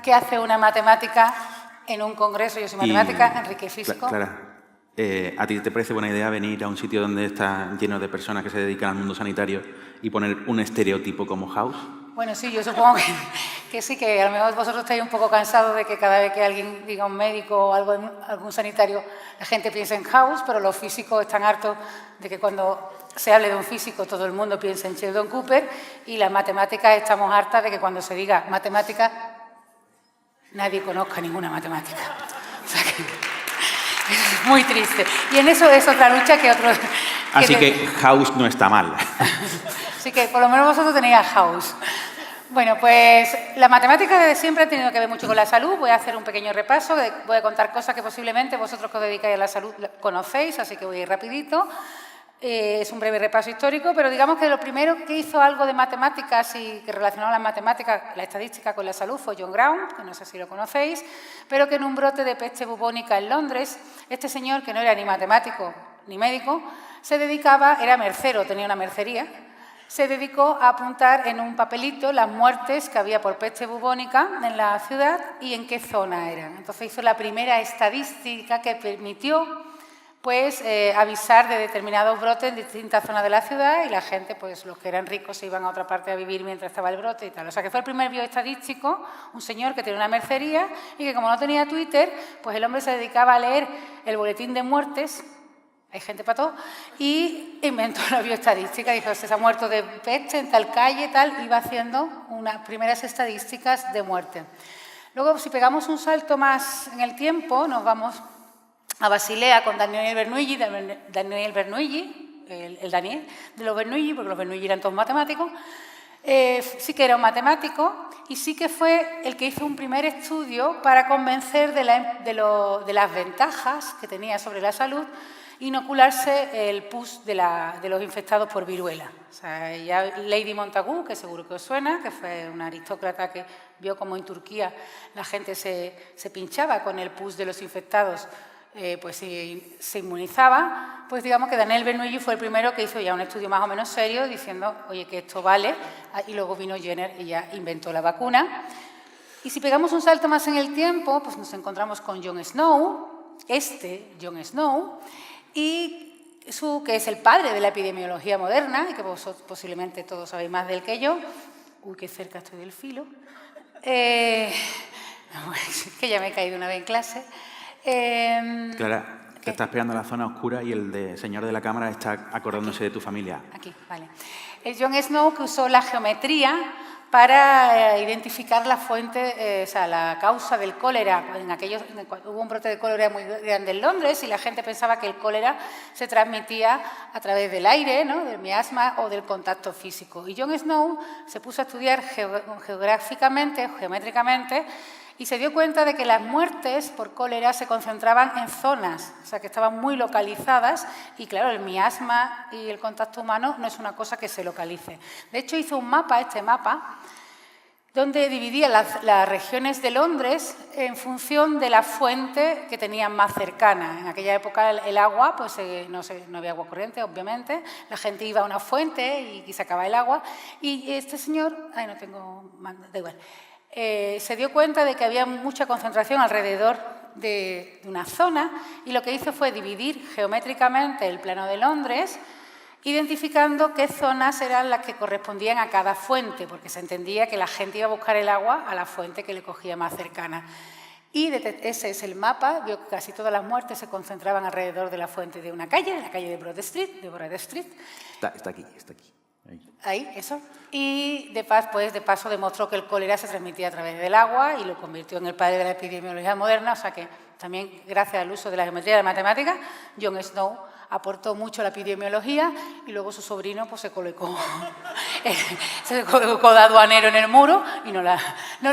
qué hace una matemática en un congreso. Yo soy matemática, Enrique físico. Clara, ¿a ti te parece buena idea venir a un sitio donde está lleno de personas que se dedican al mundo sanitario y poner un estereotipo como House? Bueno, sí, yo supongo que sí, que a lo mejor vosotros estáis un poco cansados de que cada vez que alguien diga un médico o algún sanitario, la gente piensa en House, pero los físicos están hartos de que cuando se hable de un físico todo el mundo piensa en Sheldon Cooper, y las matemáticas estamos hartas de que cuando se diga matemática nadie conozca ninguna matemática. O sea que es muy triste. Y en eso es otra lucha que otros... Así que House no está mal. Así que por lo menos vosotros tenéis a House. Bueno, pues la matemática desde siempre ha tenido que ver mucho con la salud. Voy a hacer un pequeño repaso, voy a contar cosas que posiblemente vosotros que os dedicáis a la salud conocéis, así que voy a ir rapidito. Es un breve repaso histórico, pero digamos que lo primero que hizo algo de matemáticas y que relacionó las matemáticas, la estadística con la salud, fue John Brown, que no sé si lo conocéis, pero que en un brote de peste bubónica en Londres, este señor, que no era ni matemático ni médico, se dedicaba, era mercero, tenía una mercería, se dedicó a apuntar en un papelito las muertes que había por peste bubónica en la ciudad y en qué zona eran. Entonces hizo la primera estadística que permitió pues avisar de determinados brotes en distintas zonas de la ciudad, y la gente, pues los que eran ricos se iban a otra parte a vivir mientras estaba el brote y tal. O sea que fue el primer bioestadístico, un señor que tenía una mercería y que como no tenía Twitter, pues el hombre se dedicaba a leer el boletín de muertes, hay gente para todo, y inventó la bioestadística. Dijo, se ha muerto de peste en tal calle, tal, iba haciendo unas primeras estadísticas de muerte. Luego, si pegamos un salto más en el tiempo, nos vamos a Basilea con Daniel Bernoulli, el Daniel de los Bernoulli, porque los Bernoulli eran todos matemáticos. Sí que era un matemático y sí que fue el que hizo un primer estudio para convencer de las ventajas que tenía sobre la salud inocularse el pus de los infectados por viruela. O sea, ya Lady Montagu, que seguro que os suena, que fue una aristócrata que vio cómo en Turquía la gente se pinchaba con el pus de los infectados, pues se inmunizaba. Pues digamos que Daniel Bernoulli fue el primero que hizo ya un estudio más o menos serio diciendo, oye, que esto vale, y luego vino Jenner y ya inventó la vacuna. Y si pegamos un salto más en el tiempo, pues nos encontramos con John Snow, John Snow, y que es el padre de la epidemiología moderna, y que vosotros posiblemente todos sabéis más de él que yo. Uy, qué cerca estoy del filo. Que ya me he caído una vez en clase. Clara, te estás pegando a la zona oscura y el señor de la cámara está acordándose de tu familia. Aquí, vale. El John Snow, que usó la geometría para identificar la fuente, o sea, la causa del cólera. Hubo un brote de cólera muy grande en Londres y la gente pensaba que el cólera se transmitía a través del aire, ¿no?, del miasma o del contacto físico. Y John Snow se puso a estudiar geométricamente, y se dio cuenta de que las muertes por cólera se concentraban en zonas, o sea, que estaban muy localizadas, y claro, el miasma y el contacto humano no es una cosa que se localice. De hecho, hizo un mapa, donde dividía las regiones de Londres en función de la fuente que tenían más cercana. En aquella época el agua, pues no había agua corriente, obviamente, la gente iba a una fuente y sacaba el agua, y este señor, da igual, se dio cuenta de que había mucha concentración alrededor de una zona, y lo que hizo fue dividir geométricamente el plano de Londres, identificando qué zonas eran las que correspondían a cada fuente, porque se entendía que la gente iba a buscar el agua a la fuente que le cogía más cercana. Y ese es el mapa, vio que casi todas las muertes se concentraban alrededor de la fuente de una calle, la calle de Broad Street. Está aquí. Ahí, eso. Y de paso demostró que el cólera se transmitía a través del agua y lo convirtió en el padre de la epidemiología moderna. O sea que también, gracias al uso de la geometría y de la matemática, John Snow aportó mucho a la epidemiología, y luego su sobrino pues, se colocó de aduanero en el muro y no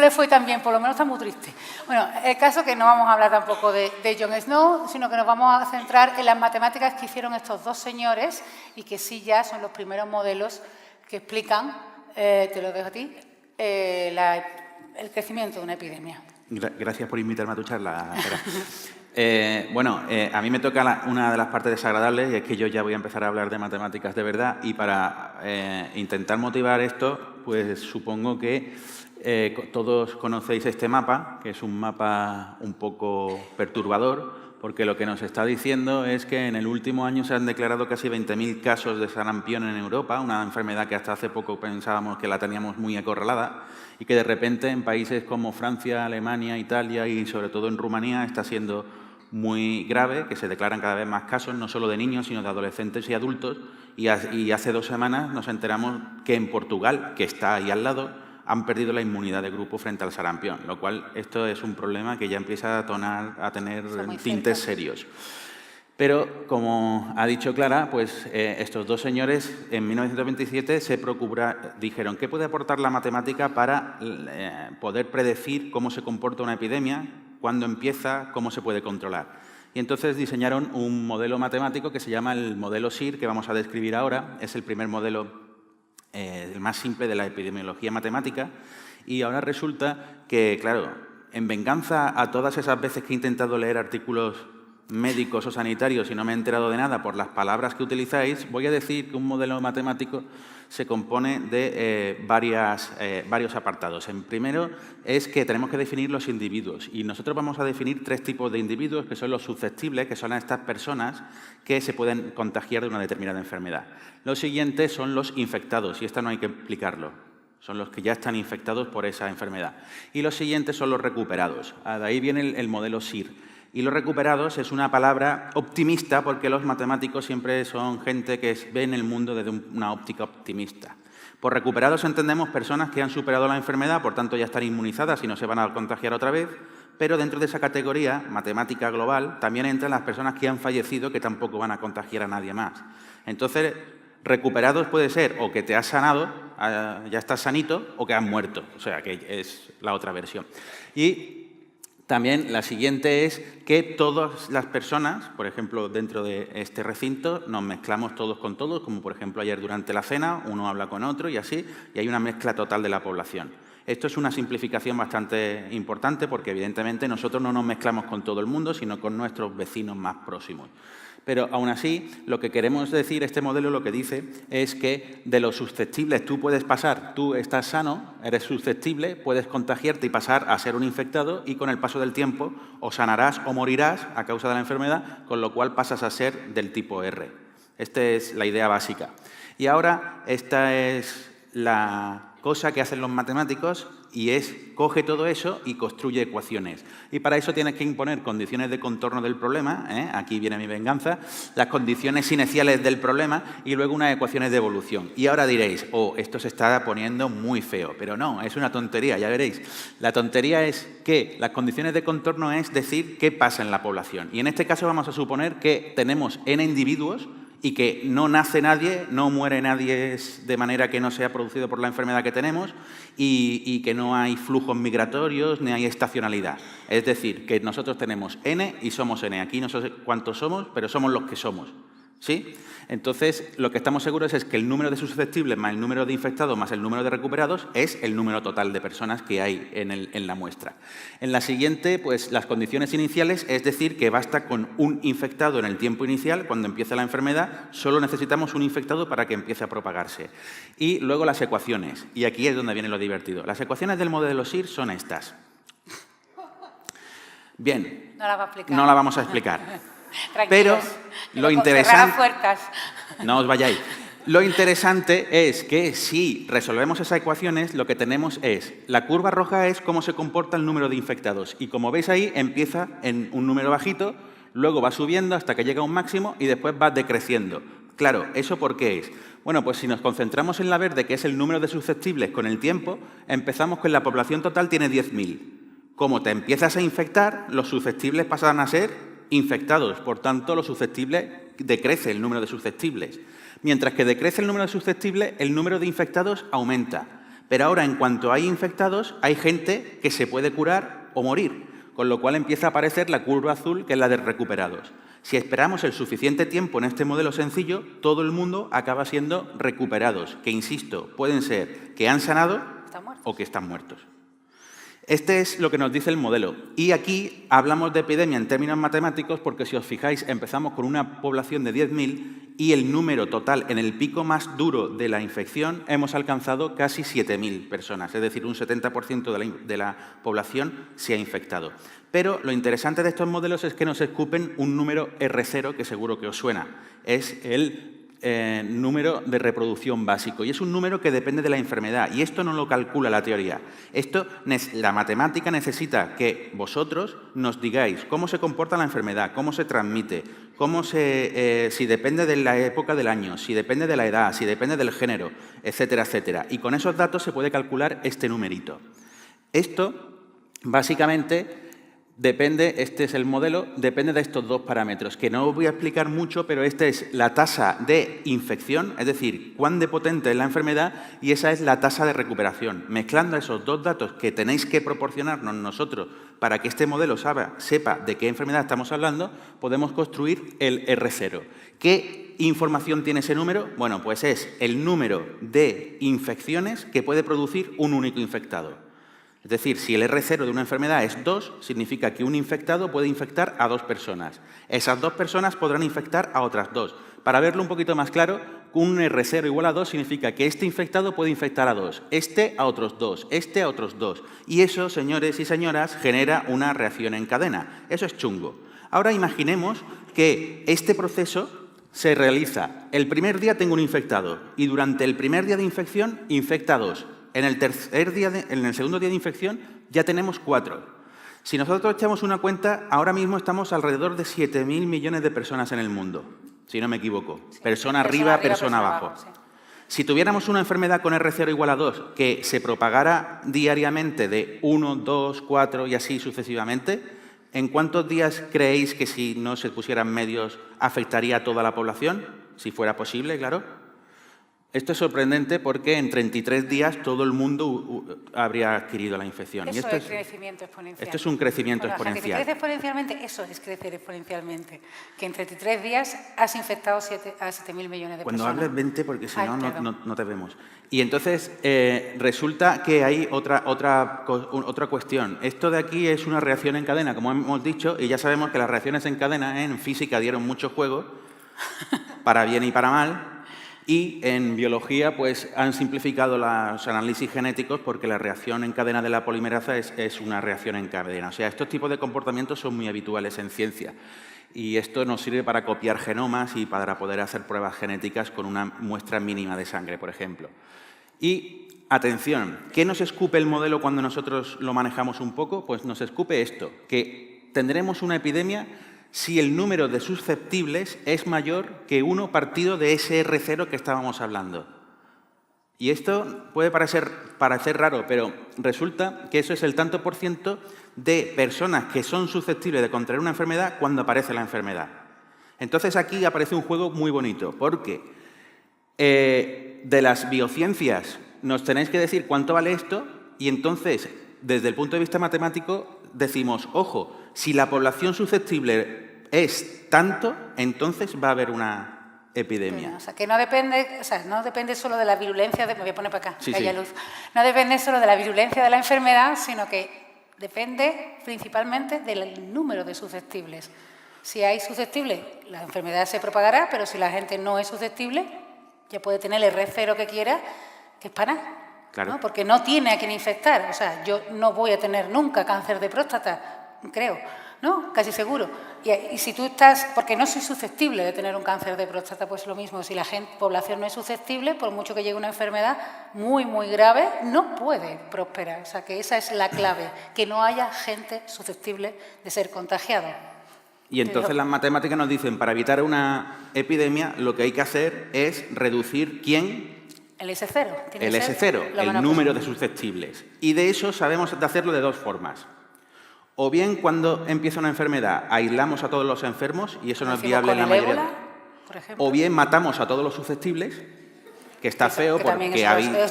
le fue tan bien, por lo menos está muy triste. Bueno, el caso es que no vamos a hablar tampoco de John Snow, sino que nos vamos a centrar en las matemáticas que hicieron estos dos señores y que sí ya son los primeros modelos que explican, te lo dejo a ti, el crecimiento de una epidemia. Gracias por invitarme a tu charla, Clara. A mí me toca una de las partes desagradables, y es que yo ya voy a empezar a hablar de matemáticas de verdad, y para intentar motivar esto, pues supongo que Todos conocéis este mapa, que es un mapa un poco perturbador, porque lo que nos está diciendo es que en el último año se han declarado casi 20.000 casos de sarampión en Europa, una enfermedad que hasta hace poco pensábamos que la teníamos muy acorralada y que de repente en países como Francia, Alemania, Italia y sobre todo en Rumanía está siendo muy grave, que se declaran cada vez más casos, no solo de niños, sino de adolescentes y adultos. Y hace 2 semanas nos enteramos que en Portugal, que está ahí al lado, han perdido la inmunidad de grupo frente al sarampión, lo cual esto es un problema que ya empieza a tener tintes serios. Pero, como ha dicho Clara, pues estos 2 señores en 1927 dijeron ¿qué puede aportar la matemática para poder predecir cómo se comporta una epidemia, cuándo empieza, cómo se puede controlar? Y entonces diseñaron un modelo matemático que se llama el modelo SIR, que vamos a describir ahora. Es el primer modelo, el más simple de la epidemiología matemática. Y ahora resulta que, claro, en venganza a todas esas veces que he intentado leer artículos médicos o sanitarios y no me he enterado de nada por las palabras que utilizáis, voy a decir que un modelo matemático se compone de varios apartados. En primero es que tenemos que definir los individuos y nosotros vamos a definir 3 tipos de individuos, que son los susceptibles, que son estas personas que se pueden contagiar de una determinada enfermedad. Los siguientes son los infectados y esto no hay que explicarlo. Son los que ya están infectados por esa enfermedad. Y los siguientes son los recuperados. De ahí viene el modelo SIR. Y los recuperados es una palabra optimista porque los matemáticos siempre son gente que ve en el mundo desde una óptica optimista. Por recuperados entendemos personas que han superado la enfermedad, por tanto ya están inmunizadas y no se van a contagiar otra vez, pero dentro de esa categoría, matemática global, también entran las personas que han fallecido que tampoco van a contagiar a nadie más. Entonces, recuperados puede ser o que te has sanado, ya estás sanito, o que has muerto, o sea, que es la otra versión. Y también la siguiente es que todas las personas, por ejemplo, dentro de este recinto, nos mezclamos todos con todos, como por ejemplo ayer durante la cena, uno habla con otro y así, y hay una mezcla total de la población. Esto es una simplificación bastante importante porque evidentemente nosotros no nos mezclamos con todo el mundo, sino con nuestros vecinos más próximos. Pero aún así, lo que queremos decir, este modelo lo que dice es que de los susceptibles tú puedes pasar, tú estás sano, eres susceptible, puedes contagiarte y pasar a ser un infectado y con el paso del tiempo o sanarás o morirás a causa de la enfermedad, con lo cual pasas a ser del tipo R. Esta es la idea básica. Y ahora esta es la cosa que hacen los matemáticos y es coge todo eso y construye ecuaciones. Y para eso tienes que imponer condiciones de contorno del problema, aquí viene mi venganza, las condiciones iniciales del problema y luego unas ecuaciones de evolución. Y ahora diréis, esto se está poniendo muy feo, pero no, es una tontería, ya veréis. La tontería es que las condiciones de contorno es decir qué pasa en la población. Y en este caso vamos a suponer que tenemos n individuos y que no nace nadie, no muere nadie de manera que no sea producido por la enfermedad que tenemos y que no hay flujos migratorios ni hay estacionalidad. Es decir, que nosotros tenemos n y somos n. Aquí no sé cuántos somos, pero somos los que somos. ¿Sí? Entonces, lo que estamos seguros es que el número de susceptibles más el número de infectados más el número de recuperados es el número total de personas que hay en la muestra. En la siguiente, pues las condiciones iniciales, es decir, que basta con un infectado en el tiempo inicial, cuando empieza la enfermedad, solo necesitamos un infectado para que empiece a propagarse. Y luego las ecuaciones, y aquí es donde viene lo divertido. Las ecuaciones del modelo SIR son estas. Bien, no la va a explicar. No la vamos a explicar. Pero lo interesante... No os vayáis. Lo interesante es que si resolvemos esas ecuaciones, lo que tenemos es la curva roja es cómo se comporta el número de infectados. Y como veis ahí, empieza en un número bajito, luego va subiendo hasta que llega a un máximo y después va decreciendo. Claro, ¿eso por qué es? Bueno, pues si nos concentramos en la verde, que es el número de susceptibles con el tiempo, empezamos con la población total tiene 10.000. Como te empiezas a infectar, los susceptibles pasan a ser infectados, por tanto, los susceptibles decrece el número de susceptibles. Mientras que decrece el número de susceptibles, el número de infectados aumenta. Pero ahora, en cuanto hay infectados, hay gente que se puede curar o morir, con lo cual empieza a aparecer la curva azul, que es la de recuperados. Si esperamos el suficiente tiempo en este modelo sencillo, todo el mundo acaba siendo recuperados, que, insisto, pueden ser que han sanado o que están muertos. Este es lo que nos dice el modelo. Y aquí hablamos de epidemia en términos matemáticos porque, si os fijáis, empezamos con una población de 10.000 y el número total, en el pico más duro de la infección, hemos alcanzado casi 7.000 personas, es decir, un 70% de la población se ha infectado. Pero lo interesante de estos modelos es que nos escupen un número R0, que seguro que os suena. Es el número de reproducción básico, y es un número que depende de la enfermedad, y esto no lo calcula la teoría. La matemática necesita que vosotros nos digáis cómo se comporta la enfermedad, cómo se transmite, si depende de la época del año, si depende de la edad, si depende del género, etcétera, etcétera. Y con esos datos se puede calcular este numerito. Esto, básicamente, este es el modelo, depende de estos dos parámetros, que no os voy a explicar mucho, pero esta es la tasa de infección, es decir, cuán de potente es la enfermedad, y esa es la tasa de recuperación. Mezclando esos dos datos que tenéis que proporcionarnos nosotros para que este modelo sepa de qué enfermedad estamos hablando, podemos construir el R0. ¿Qué información tiene ese número? Bueno, pues es el número de infecciones que puede producir un único infectado. Es decir, si el R0 de una enfermedad es 2, significa que un infectado puede infectar a 2 personas. Esas 2 personas podrán infectar a otras 2. Para verlo un poquito más claro, un R0 igual a 2 significa que este infectado puede infectar a 2, este a otros 2, este a otros 2. Y eso, señores y señoras, genera una reacción en cadena. Eso es chungo. Ahora imaginemos que este proceso se realiza. El primer día tengo un infectado y durante el primer día de infección infecta a 2. En el segundo día de infección ya tenemos 4. Si nosotros echamos una cuenta, ahora mismo estamos alrededor de 7.000 millones de personas en el mundo, si no me equivoco. Sí. Persona arriba, persona abajo. Sí. Si tuviéramos una enfermedad con R0 igual a 2 que se propagara diariamente de 1, 2, 4 y así sucesivamente, ¿en cuántos días creéis que si no se pusieran medios afectaría a toda la población? Si fuera posible, claro. Esto es sorprendente porque en 33 días todo el mundo habría adquirido la infección. Eso es crecimiento exponencial. Esto es un crecimiento exponencial. O sea, que si crece exponencialmente, eso es crecer exponencialmente. Que en 33 días has infectado a 7.000 millones de personas. Cuando hables, vente porque si no te vemos. Y entonces resulta que hay otra cuestión. Esto de aquí es una reacción en cadena, como hemos dicho, y ya sabemos que las reacciones en cadena en física dieron mucho juego, para bien y para mal. Y en biología pues, han simplificado los análisis genéticos porque la reacción en cadena de la polimerasa es una reacción en cadena. O sea, estos tipos de comportamientos son muy habituales en ciencia. Y esto nos sirve para copiar genomas y para poder hacer pruebas genéticas con una muestra mínima de sangre, por ejemplo. Y, atención, ¿qué nos escupe el modelo cuando nosotros lo manejamos un poco? Pues nos escupe esto, que tendremos una epidemia si el número de susceptibles es mayor que 1 partido de ese R0 que estábamos hablando. Y esto puede parecer raro, pero resulta que eso es el tanto por ciento de personas que son susceptibles de contraer una enfermedad cuando aparece la enfermedad. Entonces aquí aparece un juego muy bonito, porque de las biociencias nos tenéis que decir cuánto vale esto y entonces, desde el punto de vista matemático, decimos, ojo, si la población susceptible es tanto, entonces va a haber una epidemia. O sea, que no depende solo de la virulencia, me voy a poner para acá, sí, que haya luz. No depende solo de la virulencia de la enfermedad, sino que depende principalmente del número de susceptibles. Si hay susceptibles, la enfermedad se propagará, pero si la gente no es susceptible, ya puede tener el R0 que quiera, que es para nada. Claro. ¿No? Porque no tiene a quien infectar. O sea, yo no voy a tener nunca cáncer de próstata, creo, ¿no? Casi seguro. Y si tú estás, porque no soy susceptible de tener un cáncer de próstata, pues lo mismo. Si la población no es susceptible, por mucho que llegue una enfermedad muy, muy grave, no puede prosperar. O sea, que esa es la clave, que no haya gente susceptible de ser contagiada. Y entonces las matemáticas nos dicen, para evitar una epidemia, lo que hay que hacer es reducir ¿quién? El S0. El S0, el número de susceptibles. Y de eso sabemos de hacerlo de dos formas. O bien cuando empieza una enfermedad aislamos a todos los enfermos, y eso no es viable en la mayoría. Ébola, por ejemplo. O bien matamos a todos los susceptibles, que está feo porque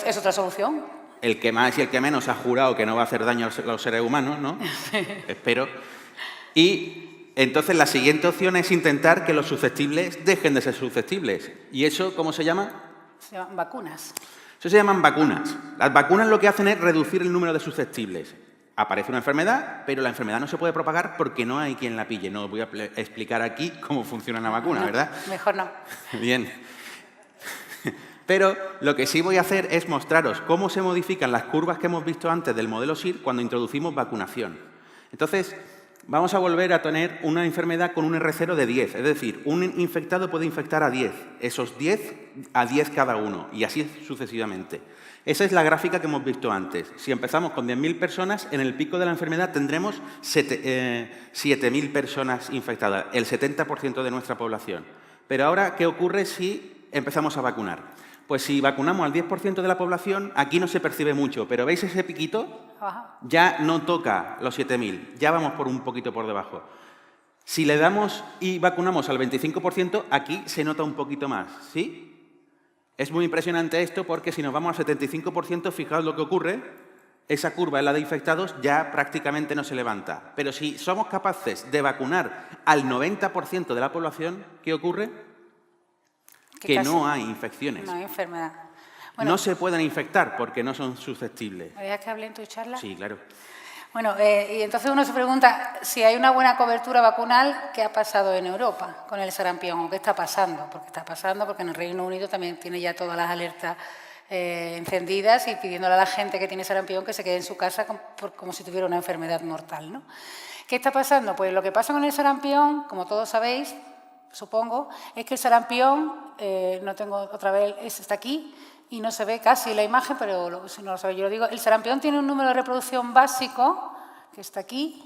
es otra solución. El que más y el que menos ha jurado que no va a hacer daño a los seres humanos, ¿no? Espero. Y entonces la siguiente opción es intentar que los susceptibles dejen de ser susceptibles. ¿Y eso cómo se llama? Se llaman vacunas. Eso se llaman vacunas. Las vacunas lo que hacen es reducir el número de susceptibles. aparece una enfermedad, pero la enfermedad no se puede propagar porque no hay quien la pille. No os voy a explicar aquí cómo funciona una vacuna, ¿verdad? Mejor no. Bien. Pero lo que sí voy a hacer es mostraros cómo se modifican las curvas que hemos visto antes del modelo SIR cuando introducimos vacunación. Entonces, vamos a volver a tener una enfermedad con un R0 de 10. Es decir, un infectado puede infectar a 10. Esos 10 a 10 cada uno, y así sucesivamente. Esa es la gráfica que hemos visto antes. Si empezamos con 10.000 personas, en el pico de la enfermedad tendremos 7.000 personas infectadas, el 70% de nuestra población. Pero ahora, ¿qué ocurre si empezamos a vacunar? Pues si vacunamos al 10% de la población, aquí no se percibe mucho, pero ¿veis ese piquito? Ya no toca los 7.000, ya vamos por un poquito por debajo. Si le damos y vacunamos al 25%, aquí se nota un poquito más, ¿sí? Es muy impresionante esto porque si nos vamos al 75%, fijaos lo que ocurre, esa curva en la de infectados ya prácticamente no se levanta. Pero si somos capaces de vacunar al 90% de la población, ¿qué ocurre? Que no hay infecciones. No hay enfermedad. Bueno, no se pueden infectar porque no son susceptibles. ¿Me dejas que hable en tu charla? Sí, claro. Bueno, y entonces uno se pregunta si hay una buena cobertura vacunal, ¿qué ha pasado en Europa con el sarampión? ¿O qué está pasando? Porque está pasando porque en el Reino Unido también tiene ya todas las alertas encendidas y pidiéndole a la gente que tiene sarampión que se quede en su casa como si tuviera una enfermedad mortal, ¿no? ¿Qué está pasando? Pues lo que pasa con el sarampión, como todos sabéis, supongo, es que el sarampión, no tengo otra vez, está aquí y no se ve casi la imagen, pero si no lo sabéis yo lo digo, el sarampión tiene un número de reproducción básico, que está aquí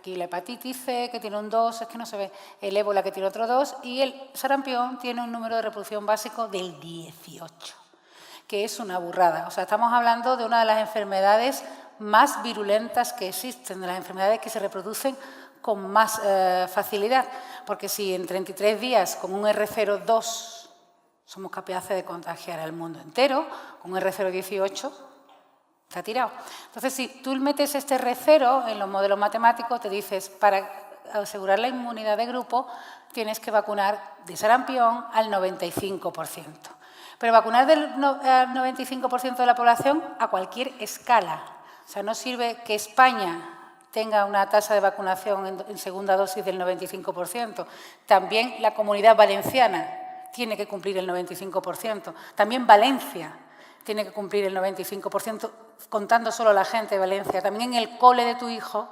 la hepatitis C, que tiene un 2, es que no se ve, el ébola, que tiene otro 2, y el sarampión tiene un número de reproducción básico del 18, que es una burrada. O sea, estamos hablando de una de las enfermedades más virulentas que existen, de las enfermedades que se reproducen con más facilidad, porque si en 33 días con un R02 somos capaces de contagiar al mundo entero, con un R018 está tirado. Entonces, si tú metes este R0 en los modelos matemáticos, te dices, para asegurar la inmunidad de grupo, tienes que vacunar de sarampión al 95%. Pero vacunar al 95% de la población a cualquier escala. O sea, no sirve que España tenga una tasa de vacunación en segunda dosis del 95%. También la Comunidad Valenciana tiene que cumplir el 95%. También Valencia tiene que cumplir el 95%, contando solo la gente de Valencia. También en el cole de tu hijo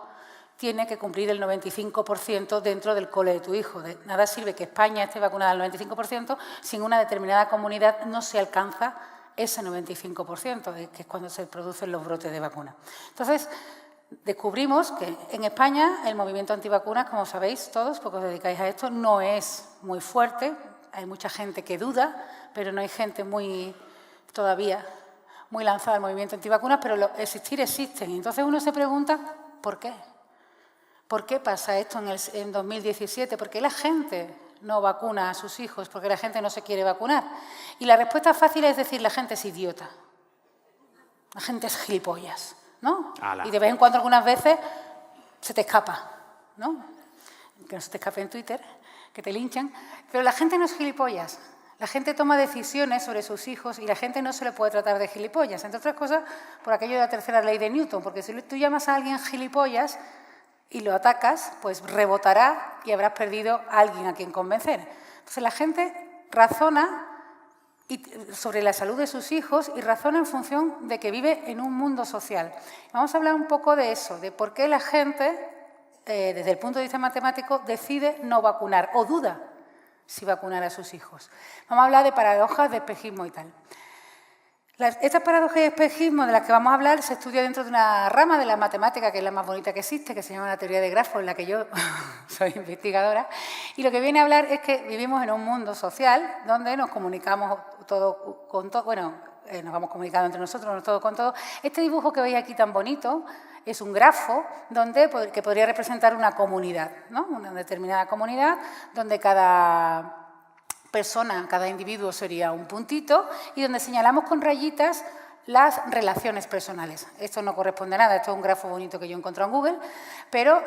tiene que cumplir el 95% dentro del cole de tu hijo. De nada sirve que España esté vacunada al 95%, si en una determinada comunidad no se alcanza ese 95%, que es cuando se producen los brotes de vacuna. Entonces, descubrimos que en España el movimiento antivacunas, como sabéis todos, porque os dedicáis a esto, no es muy fuerte. Hay mucha gente que duda, pero no hay gente todavía muy lanzada al movimiento antivacunas, pero existir existen. Entonces uno se pregunta, ¿por qué? ¿Por qué pasa esto en 2017? ¿Por qué la gente no vacuna a sus hijos? ¿Por qué la gente no se quiere vacunar? Y la respuesta fácil es decir, la gente es idiota. La gente es gilipollas, ¿no? ¡Hala! Y de vez en cuando, algunas veces, se te escapa, ¿no? Que no se te escape en Twitter, que te linchan. Pero la gente no es gilipollas. La gente toma decisiones sobre sus hijos y la gente no se le puede tratar de gilipollas. Entre otras cosas, por aquello de la tercera ley de Newton, porque si tú llamas a alguien gilipollas y lo atacas, pues rebotará y habrás perdido a alguien a quien convencer. Entonces la gente razona sobre la salud de sus hijos y razona en función de que vive en un mundo social. Vamos a hablar un poco de eso, de por qué la gente, desde el punto de vista matemático, decide no vacunar o duda si vacunar a sus hijos. Vamos a hablar de paradojas de espejismo y tal. Estas paradojas de espejismo de las que vamos a hablar se estudia dentro de una rama de la matemática que es la más bonita que existe, que se llama la teoría de grafos, en la que yo soy investigadora. Y lo que viene a hablar es que vivimos en un mundo social donde nos comunicamos todo con todo, nos vamos comunicando entre nosotros, todo con todo. Este dibujo que veis aquí tan bonito es un grafo que podría representar una comunidad, ¿no? Una determinada comunidad donde cada persona, cada individuo sería un puntito y donde señalamos con rayitas las relaciones personales. Esto no corresponde a nada, esto es un grafo bonito que yo he encontrado en Google, pero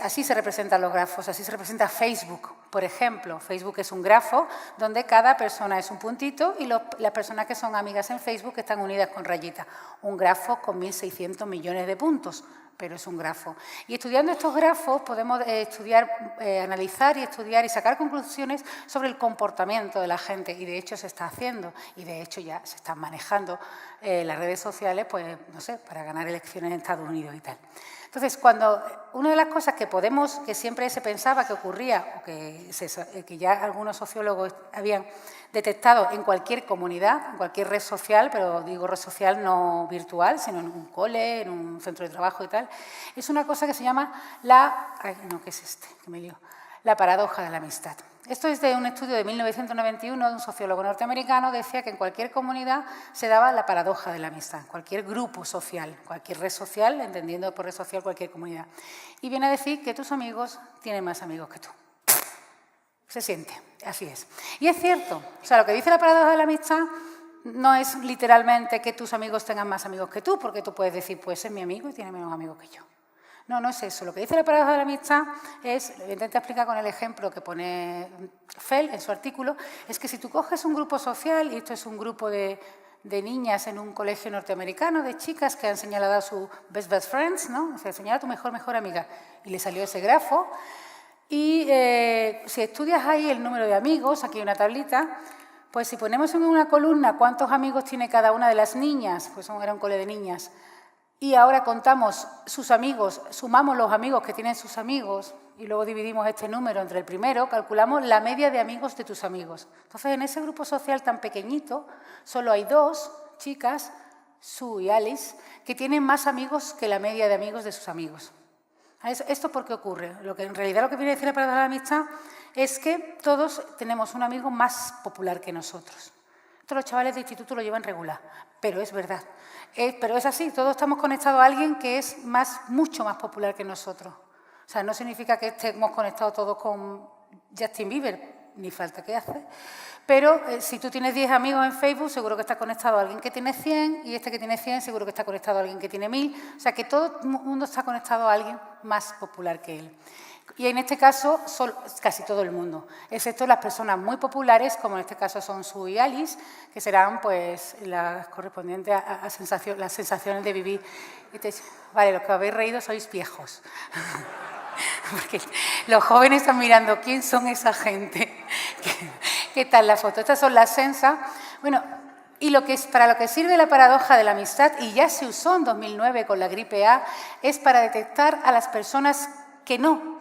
así se representan los grafos, así se representa Facebook, por ejemplo. Facebook es un grafo donde cada persona es un puntito y las personas que son amigas en Facebook están unidas con rayitas. Un grafo con 1.600 millones de puntos. pero es un grafo. Y estudiando estos grafos podemos analizar y estudiar y sacar conclusiones sobre el comportamiento de la gente, y de hecho se está haciendo, y de hecho ya se están manejando las redes sociales, pues no sé, para ganar elecciones en Estados Unidos y tal. Entonces, una de las cosas que siempre se pensaba que ocurría, o que ya algunos sociólogos habían detectado en cualquier comunidad, en cualquier red social, pero digo red social no virtual, sino en un cole, en un centro de trabajo y tal, es una cosa que se llama la paradoja de la amistad. Esto es de un estudio de 1991 de un sociólogo norteamericano. Decía que en cualquier comunidad se daba la paradoja de la amistad, cualquier grupo social, cualquier red social, entendiendo por red social cualquier comunidad. Y viene a decir que tus amigos tienen más amigos que tú. Se siente, así es. Y es cierto, o sea, lo que dice la paradoja de la amistad no es literalmente que tus amigos tengan más amigos que tú, porque tú puedes decir, pues es mi amigo y tiene menos amigos que yo. No, no es eso. Lo que dice la paradoja de la amistad es, lo intento explicar con el ejemplo que pone Fell en su artículo, es que si tú coges un grupo social, y esto es un grupo de niñas en un colegio norteamericano, de chicas que han señalado a su best friends, ¿no? O sea, señala a tu mejor amiga, y le salió ese grafo. Y si estudias ahí el número de amigos, aquí hay una tablita, pues si ponemos en una columna cuántos amigos tiene cada una de las niñas, pues era un cole de niñas, y ahora contamos sus amigos, sumamos los amigos que tienen sus amigos y luego dividimos este número entre el primero, calculamos la media de amigos de tus amigos. Entonces, en ese grupo social tan pequeñito, solo hay 2 chicas, Sue y Alice, que tienen más amigos que la media de amigos de sus amigos. ¿Esto por qué ocurre? En realidad lo que viene a decir la paradoja de la amistad es que todos tenemos un amigo más popular que nosotros. Esto los chavales de instituto lo llevan regular, pero es verdad. Pero es así, todos estamos conectados a alguien que es mucho más popular que nosotros. O sea, no significa que estemos conectados todos con Justin Bieber, ni falta que hace. Pero si tú tienes 10 amigos en Facebook, seguro que estás conectado a alguien que tiene 100, y este que tiene 100 seguro que está conectado a alguien que tiene 1000. O sea, que todo el mundo está conectado a alguien más popular que él. Y en este caso, casi todo el mundo, excepto las personas muy populares, como en este caso son Sue y Alice, que serán pues las correspondientes a las sensaciones de vivir. Vale, los que habéis reído sois viejos. Porque los jóvenes están mirando quién son esa gente. ¿Qué tal la foto? Estas son las sensas. Bueno, y para lo que sirve la paradoja de la amistad, y ya se usó en 2009 con la gripe A, es para detectar a las personas que no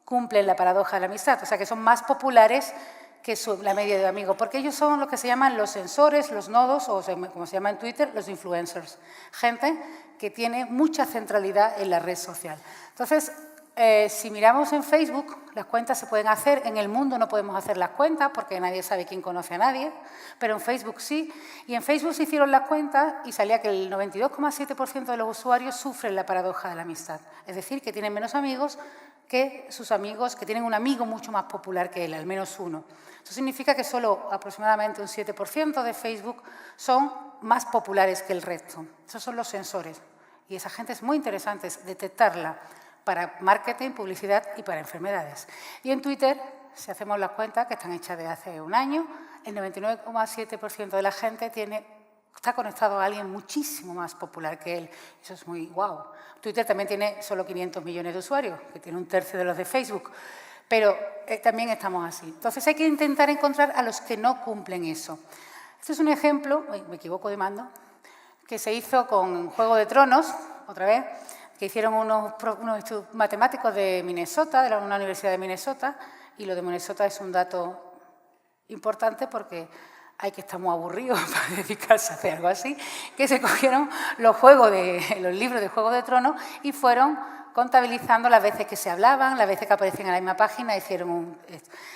cumplen la paradoja de la amistad, o sea, que son más populares que la media de amigos, porque ellos son lo que se llaman los sensores, los nodos, o como se llama en Twitter, los influencers. Gente que tiene mucha centralidad en la red social. Entonces, si miramos en Facebook, las cuentas se pueden hacer. En el mundo no podemos hacer las cuentas porque nadie sabe quién conoce a nadie, pero en Facebook sí. Y en Facebook se hicieron las cuentas y salía que el 92,7% de los usuarios sufren la paradoja de la amistad. Es decir, que tienen menos amigos que sus amigos, que tienen un amigo mucho más popular que él, al menos uno. Eso significa que solo aproximadamente un 7% de Facebook son más populares que el resto. Esos son los sensores. Y esa gente es muy interesante detectarla para marketing, publicidad y para enfermedades. Y en Twitter, si hacemos las cuentas, que están hechas de hace un año, el 99,7% de la gente está conectado a alguien muchísimo más popular que él. Eso es muy guau. Twitter también tiene solo 500 millones de usuarios, que tiene un tercio de los de Facebook, pero también estamos así. Entonces hay que intentar encontrar a los que no cumplen eso. Este es un ejemplo, me equivoco de mando, que se hizo con Juego de Tronos, otra vez, que hicieron unos matemáticos de Minnesota, de una universidad de Minnesota, y lo de Minnesota es un dato importante porque hay que estar muy aburridos para dedicarse a hacer algo así, que se cogieron los libros de Juego de Tronos y fueron contabilizando las veces que se hablaban, las veces que aparecían en la misma página, hicieron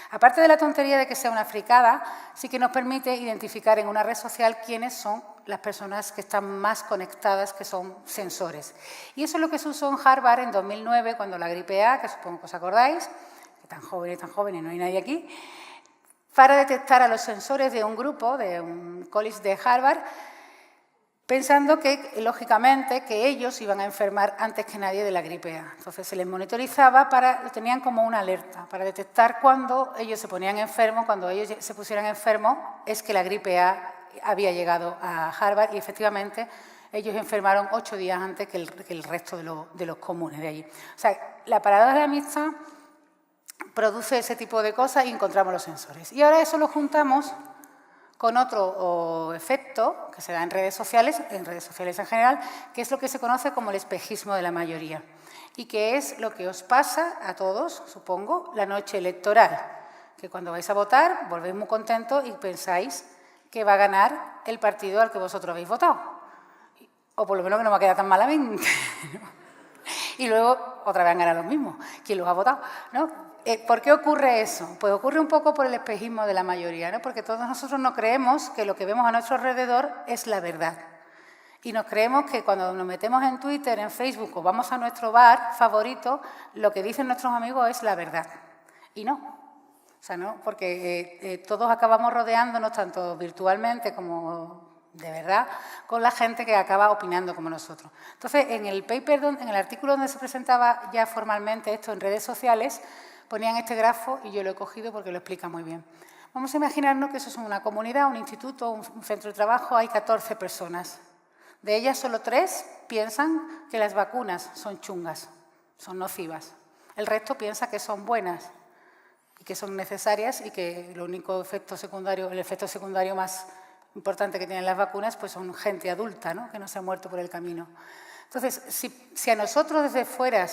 aparte de la tontería de que sea una fricada, sí que nos permite identificar en una red social quiénes son las personas que están más conectadas, que son sensores. Y eso es lo que se usó en Harvard en 2009, cuando la gripe A, que supongo que os acordáis, que tan jóvenes, no hay nadie aquí, para detectar a los sensores de un grupo, de un college de Harvard, pensando que, lógicamente, que ellos iban a enfermar antes que nadie de la gripe A. Entonces, se les monitorizaba, lo tenían como una alerta, para detectar cuando ellos se ponían enfermos, cuando ellos se pusieran enfermos, es que la gripe A había llegado a Harvard y, efectivamente, ellos enfermaron 8 días antes que el resto de los comunes de allí. O sea, la paradoja de la amistad produce ese tipo de cosas y encontramos los sensores. Y ahora eso lo juntamos con otro efecto que se da en redes sociales en general, que es lo que se conoce como el espejismo de la mayoría y que es lo que os pasa a todos, supongo, la noche electoral, que cuando vais a votar volvéis muy contentos y pensáis que va a ganar el partido al que vosotros habéis votado, o por lo menos que no va a quedar tan malamente. Y luego otra vez han ganado los mismos, quien los ha votado, ¿no? ¿Por qué ocurre eso? Pues ocurre un poco por el espejismo de la mayoría, ¿no? Porque todos nosotros no creemos que lo que vemos a nuestro alrededor es la verdad. Y nos creemos que cuando nos metemos en Twitter, en Facebook o vamos a nuestro bar favorito, lo que dicen nuestros amigos es la verdad. Y no. O sea, no, porque todos acabamos rodeándonos, tanto virtualmente como de verdad, con la gente que acaba opinando como nosotros. Entonces, en el paper, en el artículo donde se presentaba ya formalmente esto en redes sociales, ponían este grafo y yo lo he cogido porque lo explica muy bien. Vamos a imaginarnos que eso es una comunidad, un instituto, un centro de trabajo, hay 14 personas. De ellas solo 3 piensan que las vacunas son chungas, son nocivas. El resto piensa que son buenas y que son necesarias y que el único efecto secundario, el efecto secundario más importante que tienen las vacunas, pues son gente adulta, ¿no? Que no se ha muerto por el camino. Entonces, si a nosotros desde fuera,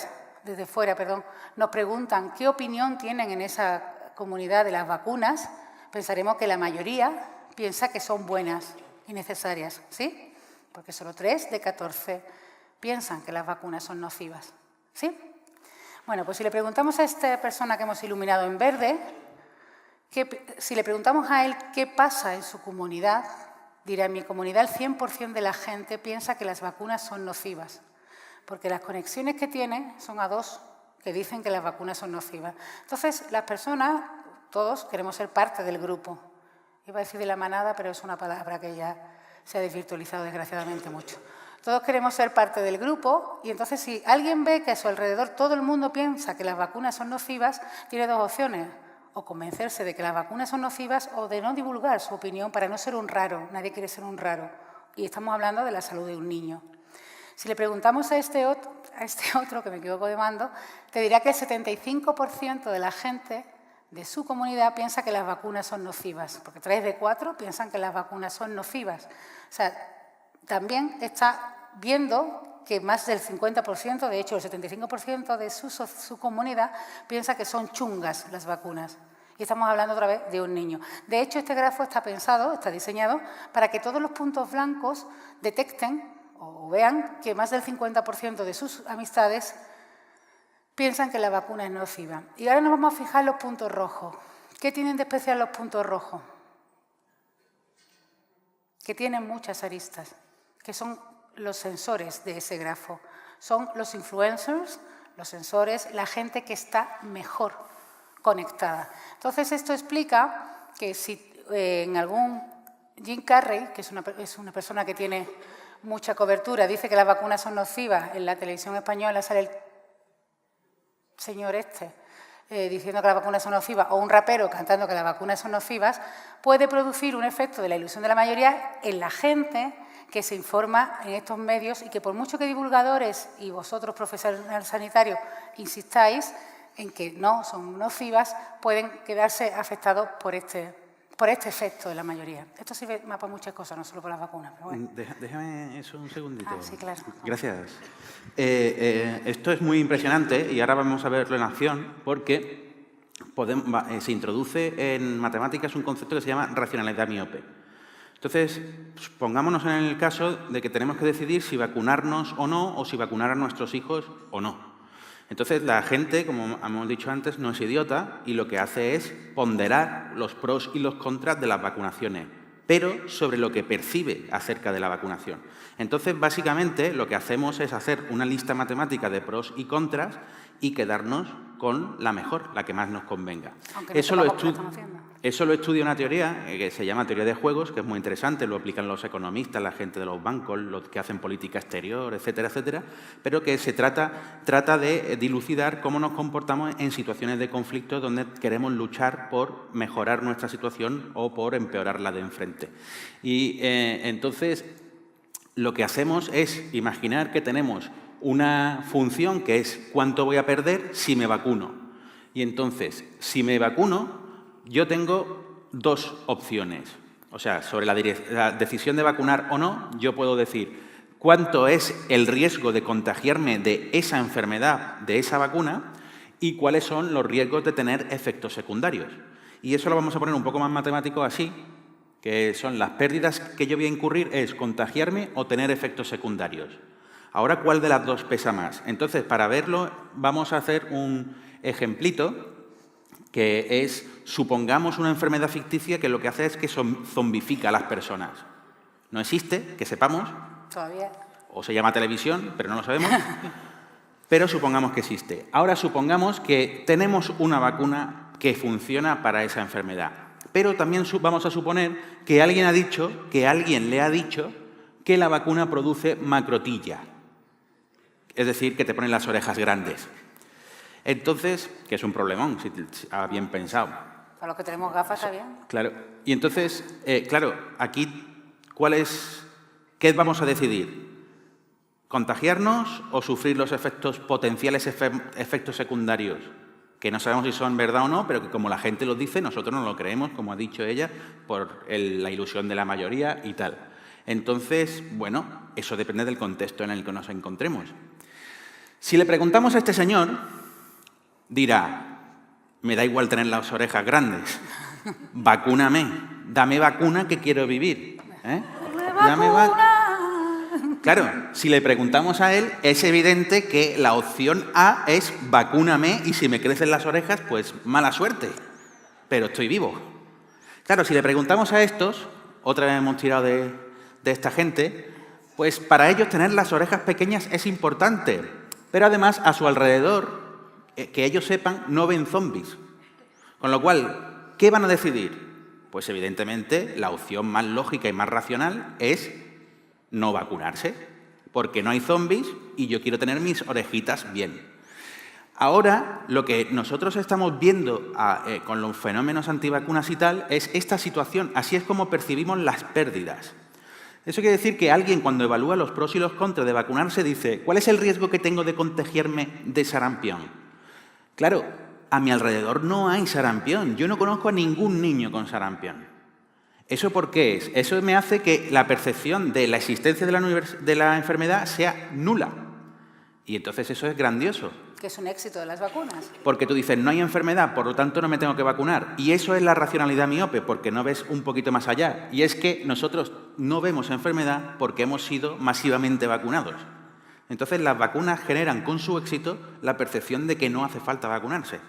nos preguntan qué opinión tienen en esa comunidad de las vacunas, pensaremos que la mayoría piensa que son buenas y necesarias, ¿sí? Porque solo 3 de 14 piensan que las vacunas son nocivas, ¿sí? Bueno, pues si le preguntamos a esta persona que hemos iluminado en verde, si le preguntamos a él qué pasa en su comunidad, dirá, en mi comunidad el 100% de la gente piensa que las vacunas son nocivas, porque las conexiones que tiene son a 2 que dicen que las vacunas son nocivas. Entonces, las personas, todos, queremos ser parte del grupo. Iba a decir de la manada, pero es una palabra que ya se ha desvirtualizado desgraciadamente mucho. Todos queremos ser parte del grupo y entonces si alguien ve que a su alrededor todo el mundo piensa que las vacunas son nocivas, tiene 2 opciones. O convencerse de que las vacunas son nocivas o de no divulgar su opinión para no ser un raro. Nadie quiere ser un raro. Y estamos hablando de la salud de un niño. Si le preguntamos a este otro, que me equivoco de mando, te dirá que el 75% de la gente de su comunidad piensa que las vacunas son nocivas, porque 3 de 4 piensan que las vacunas son nocivas. O sea, también está viendo que más del 50%, de hecho el 75% de su comunidad piensa que son chungas las vacunas. Y estamos hablando otra vez de un niño. De hecho, este grafo está pensado, está diseñado para que todos los puntos blancos detecten o vean que más del 50% de sus amistades piensan que la vacuna es nociva. Y ahora nos vamos a fijar en los puntos rojos. ¿Qué tienen de especial los puntos rojos? Que tienen muchas aristas, que son los sensores de ese grafo. Son los influencers, los sensores, la gente que está mejor conectada. Entonces, esto explica que si en algún Jim Carrey, que es una persona que tiene mucha cobertura, dice que las vacunas son nocivas, en la televisión española sale el señor diciendo que las vacunas son nocivas, o un rapero cantando que las vacunas son nocivas, puede producir un efecto de la ilusión de la mayoría en la gente que se informa en estos medios y que por mucho que divulgadores y vosotros, profesionales sanitarios, insistáis en que no son nocivas, pueden quedarse afectados por este efecto de la mayoría. Esto sirve más para muchas cosas, no solo para las vacunas. Pero bueno. Déjame eso un segundito. Sí, claro. Gracias. Esto es muy impresionante y ahora vamos a verlo en acción porque se introduce en matemáticas un concepto que se llama racionalidad miope. Entonces, pongámonos en el caso de que tenemos que decidir si vacunarnos o no, o si vacunar a nuestros hijos o no. Entonces, la gente, como hemos dicho antes, no es idiota y lo que hace es ponderar los pros y los contras de las vacunaciones, pero sobre lo que percibe acerca de la vacunación. Entonces, básicamente, lo que hacemos es hacer una lista matemática de pros y contras y quedarnos con la mejor, la que más nos convenga. Eso lo estudia una teoría que se llama teoría de juegos, que es muy interesante, lo aplican los economistas, la gente de los bancos, los que hacen política exterior, etcétera, etcétera, pero que se trata de dilucidar cómo nos comportamos en situaciones de conflicto donde queremos luchar por mejorar nuestra situación o por empeorar la de enfrente. Y entonces, lo que hacemos es imaginar que tenemos una función que es cuánto voy a perder si me vacuno. Y entonces, si me vacuno, yo tengo dos opciones. O sea, sobre la decisión de vacunar o no, yo puedo decir cuánto es el riesgo de contagiarme de esa enfermedad, de esa vacuna, y cuáles son los riesgos de tener efectos secundarios. Y eso lo vamos a poner un poco más matemático así, que son las pérdidas que yo voy a incurrir es contagiarme o tener efectos secundarios. Ahora, ¿cuál de las dos pesa más? Entonces, para verlo, vamos a hacer un ejemplito que es, supongamos una enfermedad ficticia que lo que hace es que zombifica a las personas. No existe, que sepamos. Todavía. O se llama televisión, pero no lo sabemos. Pero supongamos que existe. Ahora supongamos que tenemos una vacuna que funciona para esa enfermedad. Pero también vamos a suponer que alguien le ha dicho que la vacuna produce macrotilla. Es decir, que te ponen las orejas grandes. Entonces, que es un problemón, si ha bien pensado. Para los que tenemos gafas, está bien. Claro. Y entonces, claro, aquí, ¿qué vamos a decidir? ¿Contagiarnos o sufrir los potenciales efectos secundarios? Que no sabemos si son verdad o no, pero que como la gente lo dice, nosotros no lo creemos, como ha dicho ella, por la ilusión de la mayoría y tal. Entonces, bueno, eso depende del contexto en el que nos encontremos. Si le preguntamos a este señor, dirá, me da igual tener las orejas grandes, vacúname, dame vacuna que quiero vivir. Dame vacuna. Claro, si le preguntamos a él, es evidente que la opción A es vacúname y si me crecen las orejas, pues mala suerte, pero estoy vivo. Claro, si le preguntamos a estos, otra vez hemos tirado de esta gente, pues para ellos tener las orejas pequeñas es importante, pero además a su alrededor, que ellos sepan, no ven zombies. Con lo cual, ¿qué van a decidir? Pues evidentemente la opción más lógica y más racional es no vacunarse, porque no hay zombies y yo quiero tener mis orejitas bien. Ahora, lo que nosotros estamos viendo con los fenómenos antivacunas y tal, es esta situación. Así es como percibimos las pérdidas. Eso quiere decir que alguien, cuando evalúa los pros y los contras de vacunarse, dice, ¿cuál es el riesgo que tengo de contagiarme de sarampión? Claro, a mi alrededor no hay sarampión. Yo no conozco a ningún niño con sarampión. ¿Eso por qué es? Eso me hace que la percepción de la existencia de la enfermedad sea nula. Y entonces eso es grandioso. Que es un éxito de las vacunas. Porque tú dices, no hay enfermedad, por lo tanto no me tengo que vacunar. Y eso es la racionalidad miope, porque no ves un poquito más allá. Y es que nosotros no vemos enfermedad porque hemos sido masivamente vacunados. Entonces las vacunas generan con su éxito la percepción de que no hace falta vacunarse.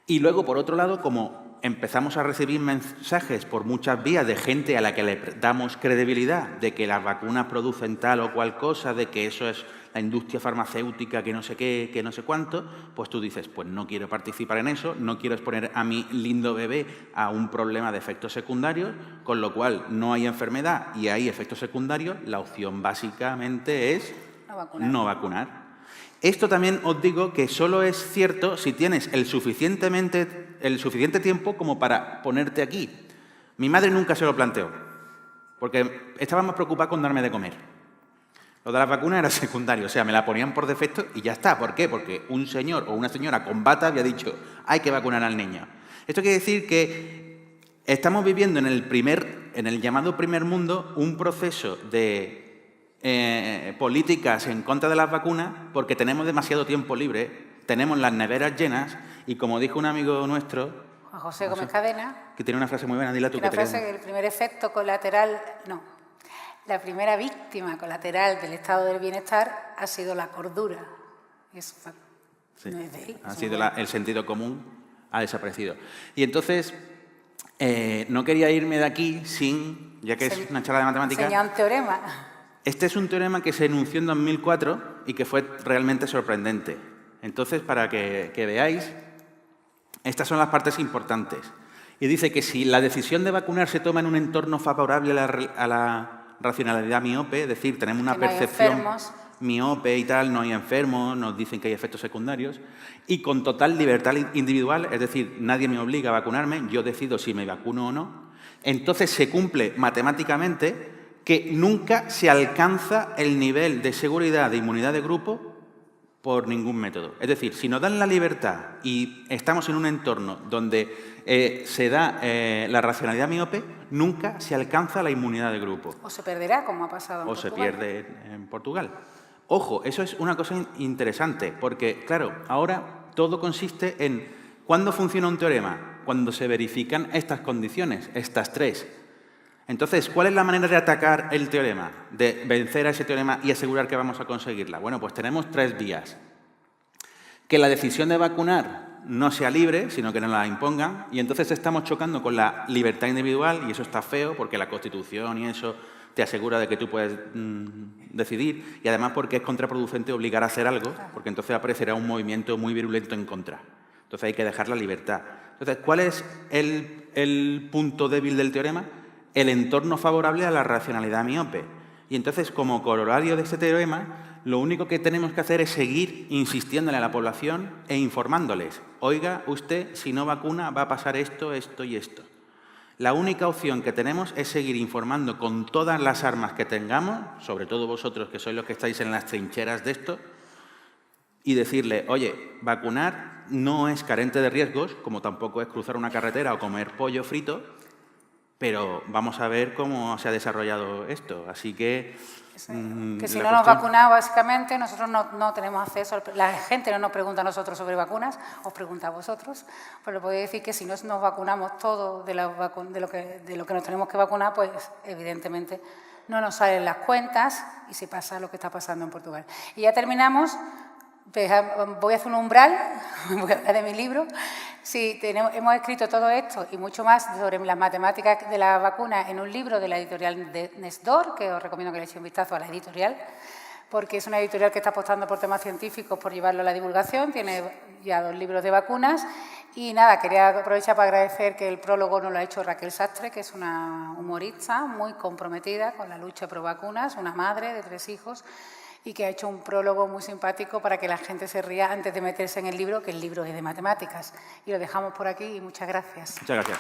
Y luego, por otro lado, como empezamos a recibir mensajes por muchas vías de gente a la que le damos credibilidad de que las vacunas producen tal o cual cosa, de que eso es la industria farmacéutica, que no sé qué, que no sé cuánto, pues tú dices, pues no quiero participar en eso, no quiero exponer a mi lindo bebé a un problema de efectos secundarios, con lo cual no hay enfermedad y hay efectos secundarios, la opción básicamente es no vacunar. Esto también os digo que solo es cierto si tienes el suficiente tiempo como para ponerte aquí. Mi madre nunca se lo planteó, porque estaba más preocupada con darme de comer. Lo de las vacunas era secundario, o sea, me la ponían por defecto y ya está. ¿Por qué? Porque un señor o una señora con bata había dicho, hay que vacunar al niño. Esto quiere decir que estamos viviendo en el llamado primer mundo un proceso de políticas en contra de las vacunas porque tenemos demasiado tiempo libre, tenemos las neveras llenas y como dijo un amigo nuestro, Juan José Gómez Cadena, que tiene una frase muy buena, dila tú. La primera víctima colateral del estado del bienestar ha sido la cordura. Eso sí, no es de ahí, ha sido el sentido común, ha desaparecido. Y entonces, no quería irme de aquí sin, ya que es una charla de matemáticas. Enseñar un teorema. Este es un teorema que se enunció en 2004 y que fue realmente sorprendente. Entonces, para que veáis, estas son las partes importantes. Y dice que si la decisión de vacunar se toma en un entorno favorable a la racionalidad miope, es decir, tenemos una percepción miope y tal, no hay enfermos, nos dicen que hay efectos secundarios, y con total libertad individual, es decir, nadie me obliga a vacunarme, yo decido si me vacuno o no, entonces se cumple matemáticamente que nunca se alcanza el nivel de seguridad de inmunidad de grupo por ningún método. Es decir, si nos dan la libertad y estamos en un entorno donde se da la racionalidad miope, nunca se alcanza la inmunidad de grupo. O se perderá, como ha pasado en Portugal. O se pierde en Portugal. Ojo, eso es una cosa interesante, porque, claro, ahora todo consiste en ¿cuándo funciona un teorema? Cuando se verifican estas condiciones, estas tres. Entonces, ¿cuál es la manera de atacar el teorema? De vencer a ese teorema y asegurar que vamos a conseguirla. Bueno, pues tenemos 3 vías. Que la decisión de vacunar no sea libre, sino que nos la impongan, y entonces estamos chocando con la libertad individual, y eso está feo, porque la Constitución y eso te asegura de que tú puedes decidir, y además porque es contraproducente obligar a hacer algo, porque entonces aparecerá un movimiento muy virulento en contra. Entonces hay que dejar la libertad. Entonces, ¿cuál es el punto débil del teorema? El entorno favorable a la racionalidad miope. Y entonces, como corolario de este teorema, lo único que tenemos que hacer es seguir insistiéndole a la población e informándoles. Oiga, usted, si no vacuna, va a pasar esto, esto y esto. La única opción que tenemos es seguir informando con todas las armas que tengamos, sobre todo vosotros que sois los que estáis en las trincheras de esto, y decirle, oye, vacunar no es carente de riesgos, como tampoco es cruzar una carretera o comer pollo frito, pero vamos a ver cómo se ha desarrollado esto. Así que... que si no nos vacunamos, básicamente, nosotros no tenemos acceso... La gente no nos pregunta a nosotros sobre vacunas, os pregunta a vosotros. Pues le podéis decir que si no nos vacunamos todo de lo que nos tenemos que vacunar, pues evidentemente no nos salen las cuentas y se pasa lo que está pasando en Portugal. Y ya terminamos. Voy a hacer un umbral, voy a hablar de mi libro. Sí, hemos escrito todo esto y mucho más sobre las matemáticas de la vacuna en un libro de la editorial de Nestor, que os recomiendo que le echéis un vistazo a la editorial, porque es una editorial que está apostando por temas científicos, por llevarlo a la divulgación. Tiene ya 2 libros de vacunas. Y nada, quería aprovechar para agradecer que el prólogo nos lo ha hecho Raquel Sastre, que es una humorista muy comprometida con la lucha pro vacunas, una madre de 3 hijos, y que ha hecho un prólogo muy simpático para que la gente se ría antes de meterse en el libro, que el libro es de matemáticas. Y lo dejamos por aquí y muchas gracias. Muchas gracias.